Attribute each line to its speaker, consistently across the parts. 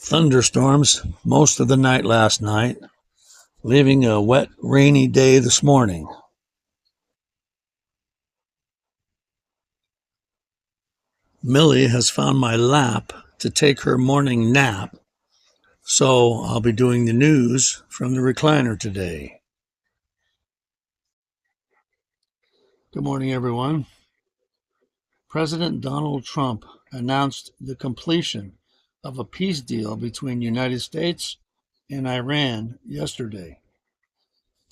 Speaker 1: Thunderstorms most of the night last night, leaving a wet, rainy day this morning. Millie has found my lap to take her morning nap, so I'll be doing the news from the recliner today. Good morning, everyone. President Donald Trump announced the completion of a peace deal between the United States and Iran yesterday.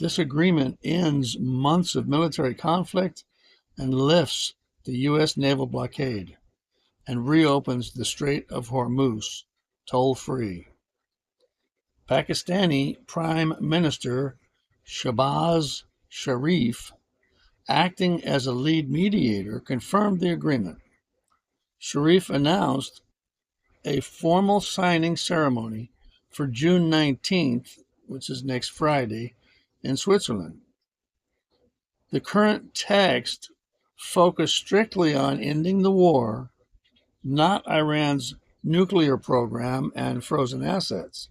Speaker 1: This agreement ends months of military conflict and lifts the U.S. naval blockade and reopens the Strait of Hormuz toll-free. Pakistani Prime Minister Shehbaz Sharif, acting as a lead mediator, confirmed the agreement. Sharif announced a formal signing ceremony for June 19th, which is next Friday, in Switzerland. The current text focused strictly on ending the war, not Iran's nuclear program and frozen assets.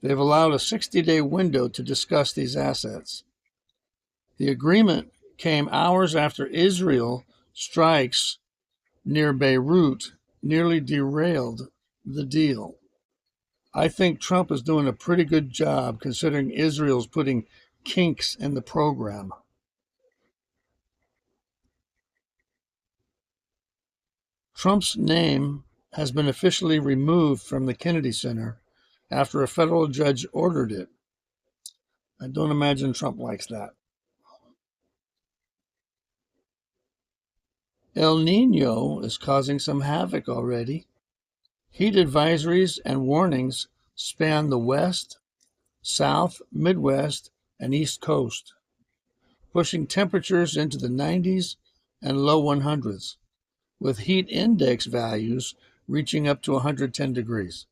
Speaker 1: They've allowed a 60-day window to discuss these assets. The agreement came hours after Israel strikes near Beirut nearly derailed the deal. I think Trump is doing a pretty good job considering Israel's putting kinks in the program. Trump's name has been officially removed from the Kennedy Center after a federal judge ordered it. I don't imagine Trump likes that. El Nino is causing some havoc already. Heat advisories and warnings span the West, South, Midwest, and East Coast, pushing temperatures into the 90s and low 100s, with heat index values reaching up to 110 degrees.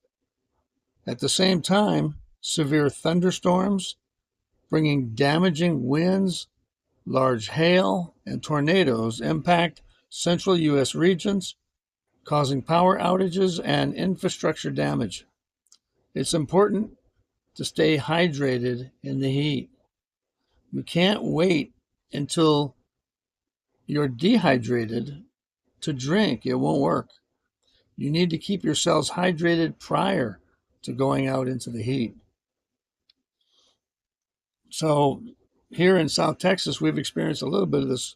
Speaker 1: At the same time, severe thunderstorms, bringing damaging winds, large hail, and tornadoes impact central U.S. regions, causing power outages and infrastructure damage. It's important to stay hydrated in the heat. You can't wait until you're dehydrated to drink. It won't work. You need to keep yourselves hydrated prior to going out into the heat. So here in South Texas, we've experienced a little bit of this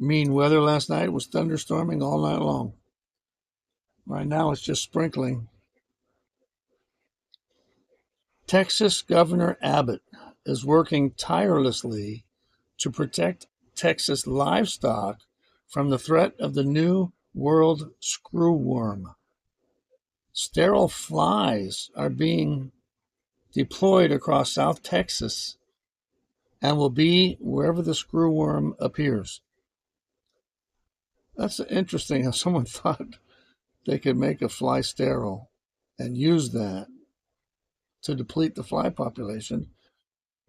Speaker 1: mean weather last night. It was thunderstorming all night long. Right now it's just sprinkling. Texas Governor Abbott is working tirelessly to protect Texas livestock from the threat of the New World screwworm. Sterile flies are being deployed across South Texas and will be wherever the screwworm appears. That's interesting how someone thought they could make a fly sterile and use that to deplete the fly population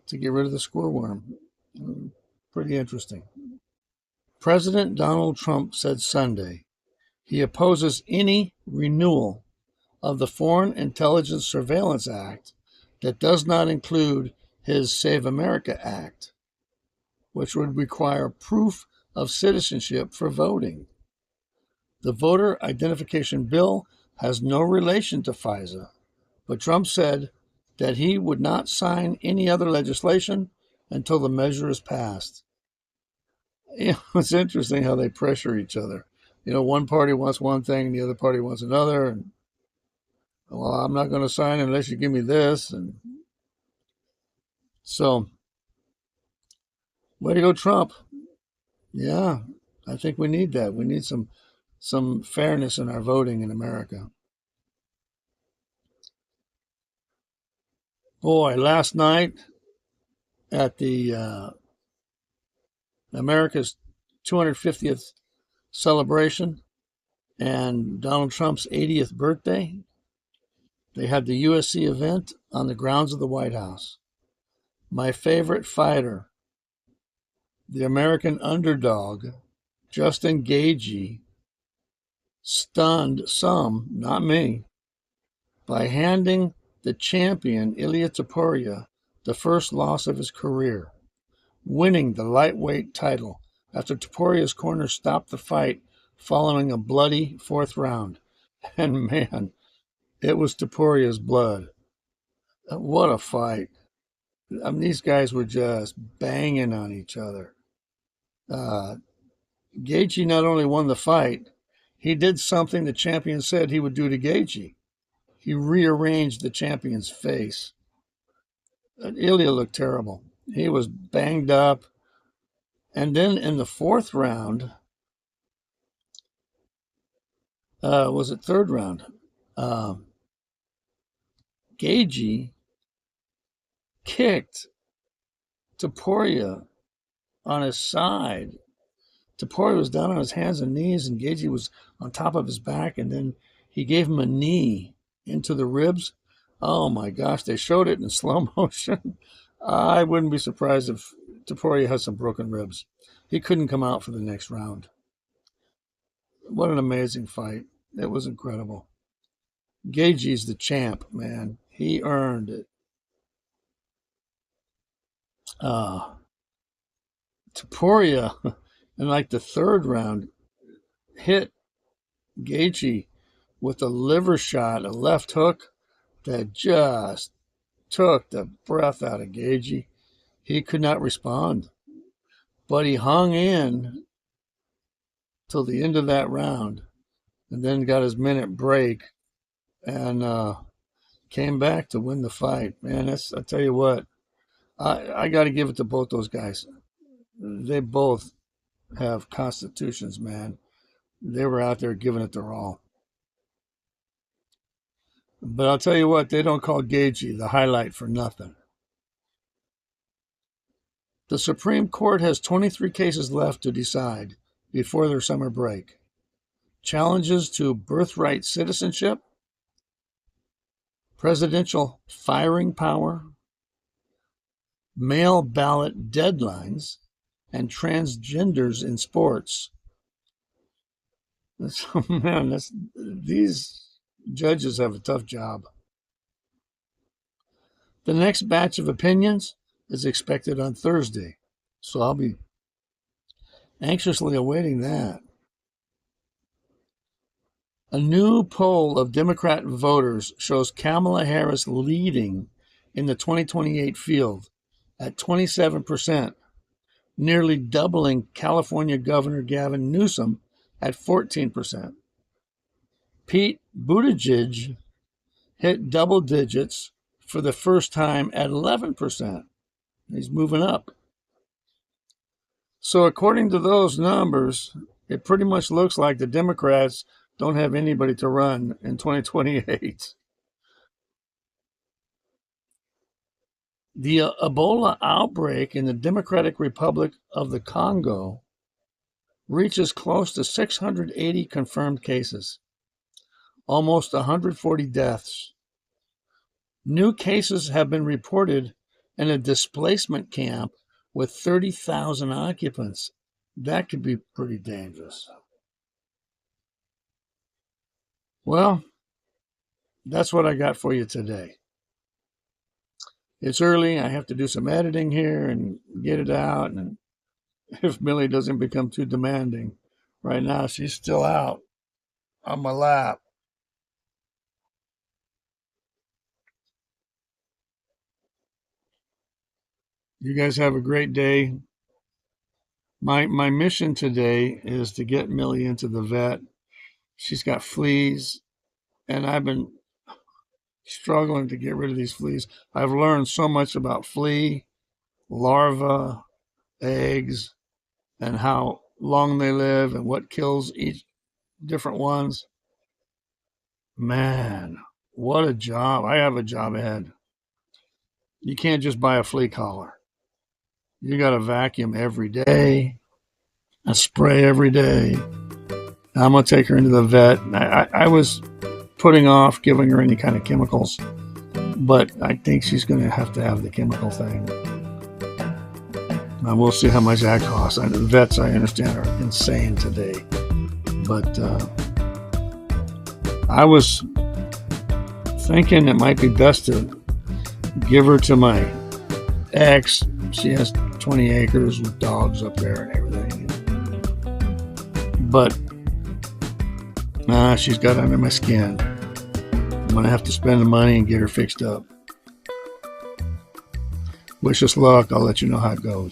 Speaker 1: to get rid of the screwworm. Pretty interesting. President Donald Trump said Sunday he opposes any renewal of the Foreign Intelligence Surveillance Act that does not include his Save America Act, which would require proof of citizenship for voting. The voter identification bill has no relation to FISA, but Trump said that he would not sign any other legislation until the measure is passed. It's interesting how they pressure each other. One party wants one thing and the other party wants another. And, well, I'm not going to sign unless you give me this. And so, way to go, Trump. Yeah, I think we need that. We need some fairness in our voting in America. Boy, last night at the America's 250th celebration and Donald Trump's 80th birthday, they had the USC event on the grounds of the White House. My favorite fighter, the American underdog, Justin Gaethje, stunned some, not me, by handing the champion Ilia Topuria the first loss of his career, winning the lightweight title after Topuria's corner stopped the fight following a bloody fourth round. And man, it was Topuria's blood. What a fight. I mean, these guys were just banging on each other. Gaethje not only won the fight, he did something the champion said he would do to Gaethje. He rearranged the champion's face. Ilia looked terrible. He was banged up. And then in the fourth round, was it third round? Gaethje kicked Topuria on his side. Topuria was down on his hands and knees, and Gaethje was on top of his back, and then he gave him a knee into the ribs. Oh my gosh, they showed it in slow motion. I wouldn't be surprised if Topuria has some broken ribs. He couldn't come out for the next round. What an amazing fight. It was incredible. Gaethje's the champ, man. He earned it. Topuria, in like the third round, hit Gaethje with a liver shot, a left hook that just took the breath out of Gaethje. He could not respond, but he hung in till the end of that round and then got his minute break and came back to win the fight. Man, I tell you what, I got to give it to both those guys. They both have constitutions, man. They were out there giving it their all. But I'll tell you what, they don't call Gaethje the highlight for nothing. The Supreme Court has 23 cases left to decide before their summer break. Challenges to birthright citizenship, presidential firing power, mail ballot deadlines, and transgenders in sports. So, man, these judges have a tough job. The next batch of opinions is expected on Thursday, so I'll be anxiously awaiting that. A new poll of Democrat voters shows Kamala Harris leading in the 2028 field at 27%, nearly doubling California Governor Gavin Newsom at 14%. Pete Buttigieg hit double digits for the first time at 11%. He's moving up. So according to those numbers, it pretty much looks like the Democrats don't have anybody to run in 2028. The Ebola outbreak in the Democratic Republic of the Congo reaches close to 680 confirmed cases, almost 140 deaths. New cases have been reported in a displacement camp with 30,000 occupants. That could be pretty dangerous. Well, that's what I got for you today. It's early. I have to do some editing here and get it out. And if Millie doesn't become too demanding, right now she's still out on my lap. You guys have a great day. My mission today is to get Millie into the vet. She's got fleas, and I've been struggling to get rid of these fleas. I've learned so much about flea, larva, eggs, and how long they live and what kills each different ones. Man, what a job. I have a job ahead. You can't just buy a flea collar. You got to vacuum every day, and spray every day. I'm going to take her into the vet. I was putting off giving her any kind of chemicals, but I think she's going to have the chemical thing. And we'll see how much that costs. The vets, I understand, are insane today. But I was thinking it might be best to give her to my ex. She has 20 acres with dogs up there and everything. But she's got under my skin. I'm going to have to spend the money and get her fixed up. Wish us luck. I'll let you know how it goes.